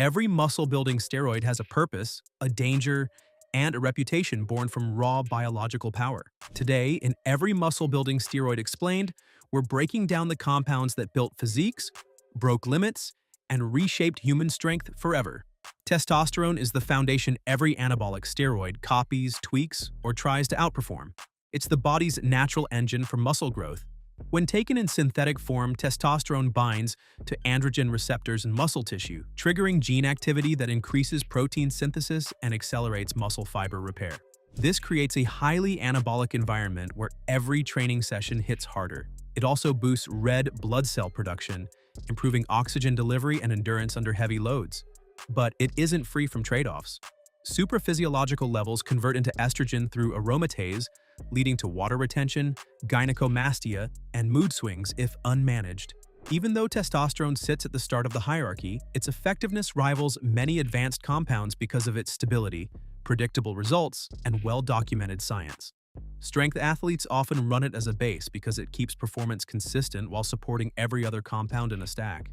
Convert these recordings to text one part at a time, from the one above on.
Every muscle-building steroid has a purpose, a danger, and a reputation born from raw biological power. Today, in every muscle-building steroid explained, we're breaking down the compounds that built physiques, broke limits, and reshaped human strength forever. Testosterone is the foundation every anabolic steroid copies, tweaks, or tries to outperform. It's the body's natural engine for muscle growth. When taken in synthetic form, testosterone binds to androgen receptors in muscle tissue, triggering gene activity that increases protein synthesis and accelerates muscle fiber repair. This creates a highly anabolic environment where every training session hits harder. It also boosts red blood cell production, improving oxygen delivery and endurance under heavy loads. But it isn't free from trade-offs. Supraphysiological levels convert into estrogen through aromatase, leading to water retention, gynecomastia, and mood swings if unmanaged. Even though testosterone sits at the start of the hierarchy, its effectiveness rivals many advanced compounds because of its stability, predictable results, and well-documented science. Strength athletes often run it as a base because it keeps performance consistent while supporting every other compound in a stack.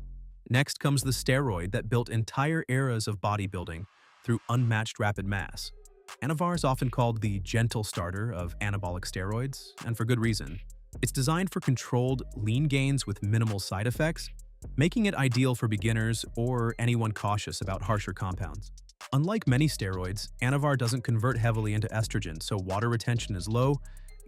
Next comes the steroid that built entire eras of bodybuilding through unmatched rapid mass. Anavar is often called the gentle starter of anabolic steroids, and for good reason. It's designed for controlled, lean gains with minimal side effects, making it ideal for beginners or anyone cautious about harsher compounds. Unlike many steroids, Anavar doesn't convert heavily into estrogen, so water retention is low,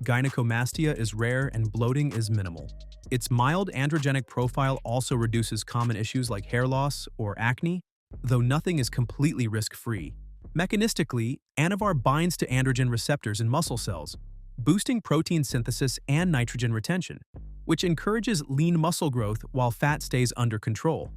gynecomastia is rare, and bloating is minimal. Its mild androgenic profile also reduces common issues like hair loss or acne, though nothing is completely risk-free. Mechanistically, Anavar binds to androgen receptors in muscle cells, boosting protein synthesis and nitrogen retention, which encourages lean muscle growth while fat stays under control.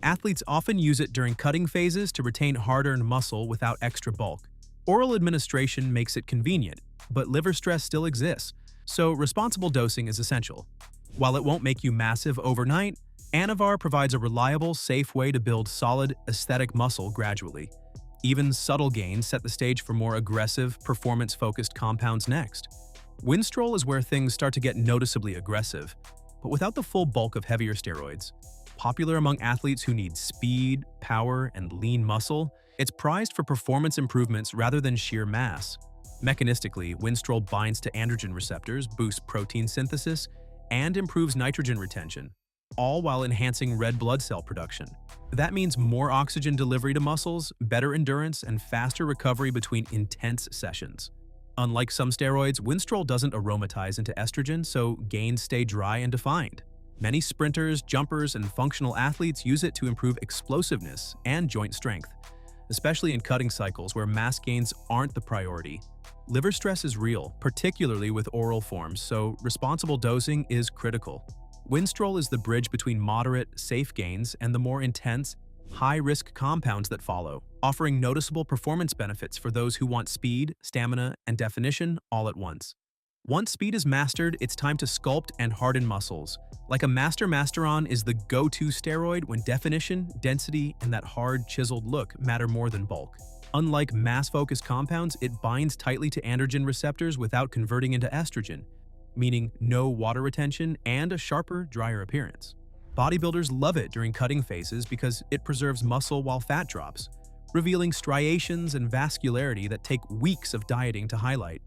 Athletes often use it during cutting phases to retain hard-earned muscle without extra bulk. Oral administration makes it convenient, but liver stress still exists, so responsible dosing is essential. While it won't make you massive overnight, Anavar provides a reliable, safe way to build solid, aesthetic muscle gradually. Even subtle gains set the stage for more aggressive, performance-focused compounds next. Winstrol is where things start to get noticeably aggressive, but without the full bulk of heavier steroids. Popular among athletes who need speed, power, and lean muscle, it's prized for performance improvements rather than sheer mass. Mechanistically, Winstrol binds to androgen receptors, boosts protein synthesis, and improves nitrogen retention, all while enhancing red blood cell production. That means more oxygen delivery to muscles, better endurance, and faster recovery between intense sessions. Unlike some steroids, Winstrol doesn't aromatize into estrogen, so gains stay dry and defined. Many sprinters, jumpers, and functional athletes use it to improve explosiveness and joint strength, especially in cutting cycles where mass gains aren't the priority. Liver stress is real, particularly with oral forms, so responsible dosing is critical. Winstrol is the bridge between moderate, safe gains and the more intense, high-risk compounds that follow, offering noticeable performance benefits for those who want speed, stamina, and definition all at once. Once speed is mastered, it's time to sculpt and harden muscles. Like a masteron is the go-to steroid when definition, density, and that hard, chiseled look matter more than bulk. Unlike mass-focused compounds, it binds tightly to androgen receptors without converting into estrogen, meaning no water retention and a sharper, drier appearance. Bodybuilders love it during cutting phases because it preserves muscle while fat drops, revealing striations and vascularity that take weeks of dieting to highlight.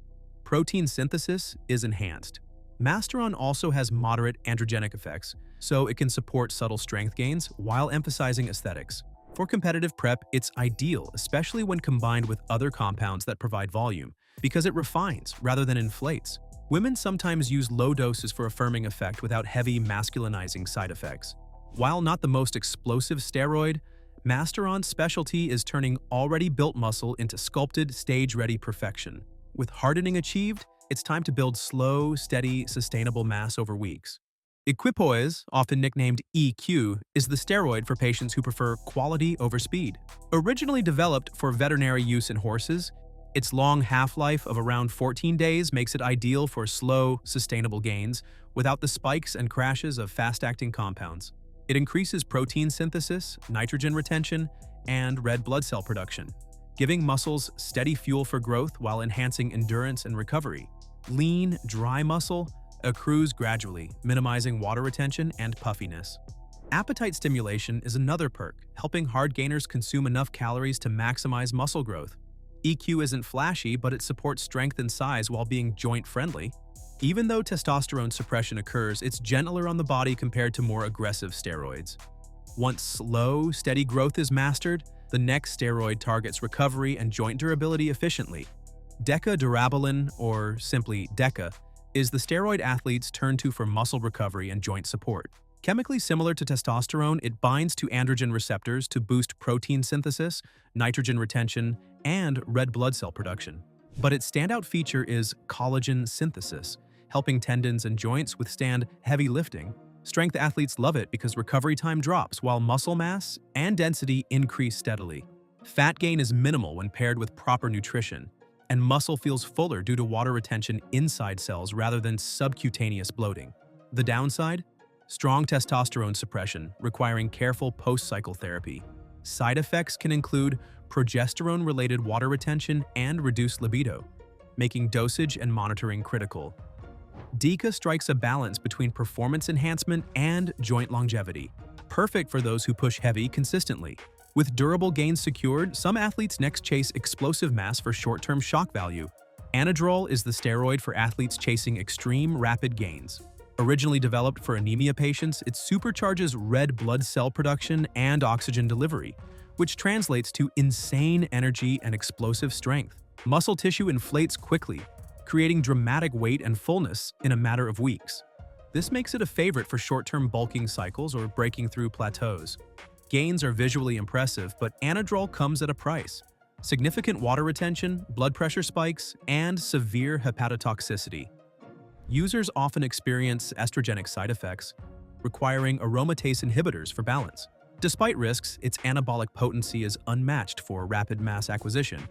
Protein synthesis is enhanced. Masteron also has moderate androgenic effects, so it can support subtle strength gains while emphasizing aesthetics. For competitive prep, it's ideal, especially when combined with other compounds that provide volume, because it refines rather than inflates. Women sometimes use low doses for a firming effect without heavy masculinizing side effects. While not the most explosive steroid, Masteron's specialty is turning already built muscle into sculpted, stage-ready perfection. With hardening achieved, it's time to build slow, steady, sustainable mass over weeks. Equipoise, often nicknamed EQ, is the steroid for patients who prefer quality over speed. Originally developed for veterinary use in horses, its long half-life of around 14 days makes it ideal for slow, sustainable gains without the spikes and crashes of fast-acting compounds. It increases protein synthesis, nitrogen retention, and red blood cell production, giving muscles steady fuel for growth while enhancing endurance and recovery. Lean, dry muscle accrues gradually, minimizing water retention and puffiness. Appetite stimulation is another perk, helping hard gainers consume enough calories to maximize muscle growth. EQ isn't flashy, but it supports strength and size while being joint-friendly. Even though testosterone suppression occurs, it's gentler on the body compared to more aggressive steroids. Once slow, steady growth is mastered, the next steroid targets recovery and joint durability efficiently. Decadurabolin, or simply DECA, is the steroid athletes turn to for muscle recovery and joint support. Chemically similar to testosterone, it binds to androgen receptors to boost protein synthesis, nitrogen retention, and red blood cell production. But its standout feature is collagen synthesis, helping tendons and joints withstand heavy lifting. Strength athletes love it because recovery time drops while muscle mass and density increase steadily. Fat gain is minimal when paired with proper nutrition, and muscle feels fuller due to water retention inside cells rather than subcutaneous bloating. The downside? Strong testosterone suppression, requiring careful post-cycle therapy. Side effects can include progesterone-related water retention and reduced libido, making dosage and monitoring critical. DECA strikes a balance between performance enhancement and joint longevity, perfect for those who push heavy consistently. With durable gains secured, some athletes next chase explosive mass for short-term shock value. Anadrol is the steroid for athletes chasing extreme, rapid gains. Originally developed for anemia patients, it supercharges red blood cell production and oxygen delivery, which translates to insane energy and explosive strength. Muscle tissue inflates quickly, creating dramatic weight and fullness in a matter of weeks. This makes it a favorite for short-term bulking cycles or breaking through plateaus. Gains are visually impressive, but Anadrol comes at a price. Significant water retention, blood pressure spikes, and severe hepatotoxicity. Users often experience estrogenic side effects, requiring aromatase inhibitors for balance. Despite risks, its anabolic potency is unmatched for rapid mass acquisition,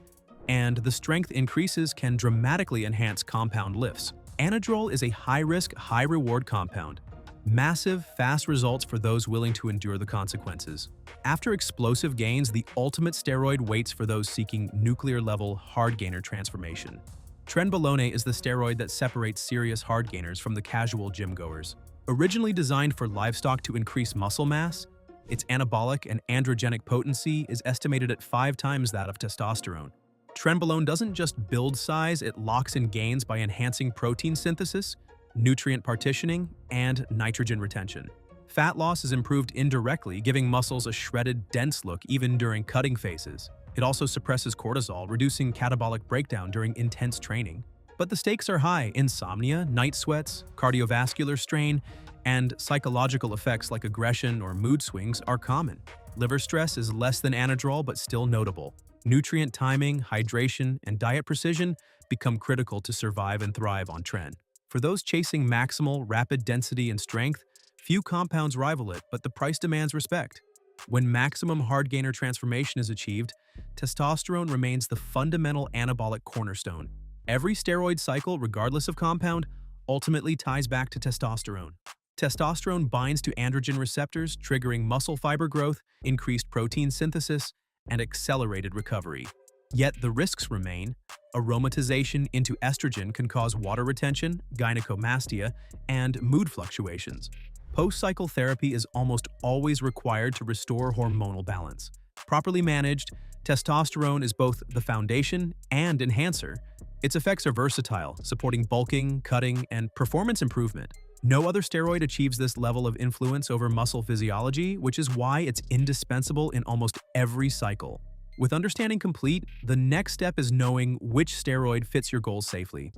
and the strength increases can dramatically enhance compound lifts. Anadrol is a high-risk, high-reward compound. Massive, fast results for those willing to endure the consequences. After explosive gains, the ultimate steroid waits for those seeking nuclear-level hard gainer transformation. Trenbolone is the steroid that separates serious hard gainers from the casual gym goers. Originally designed for livestock to increase muscle mass, its anabolic and androgenic potency is estimated at 5 times that of testosterone. Trenbolone doesn't just build size, it locks in gains by enhancing protein synthesis, nutrient partitioning, and nitrogen retention. Fat loss is improved indirectly, giving muscles a shredded, dense look even during cutting phases. It also suppresses cortisol, reducing catabolic breakdown during intense training. But the stakes are high. Insomnia, night sweats, cardiovascular strain, and psychological effects like aggression or mood swings are common. Liver stress is less than Anadrol but still notable. Nutrient timing, hydration, and diet precision become critical to survive and thrive on tren. For those chasing maximal, rapid density and strength, few compounds rival it, but the price demands respect. When maximum hard gainer transformation is achieved, testosterone remains the fundamental anabolic cornerstone. Every steroid cycle, regardless of compound, ultimately ties back to testosterone. Testosterone binds to androgen receptors, triggering muscle fiber growth, increased protein synthesis, and accelerated recovery. Yet the risks remain. Aromatization into estrogen can cause water retention, gynecomastia, and mood fluctuations. Post-cycle therapy is almost always required to restore hormonal balance. Properly managed, testosterone is both the foundation and enhancer. Its effects are versatile, supporting bulking, cutting, and performance improvement. No other steroid achieves this level of influence over muscle physiology, which is why it's indispensable in almost every cycle. With understanding complete, the next step is knowing which steroid fits your goals safely.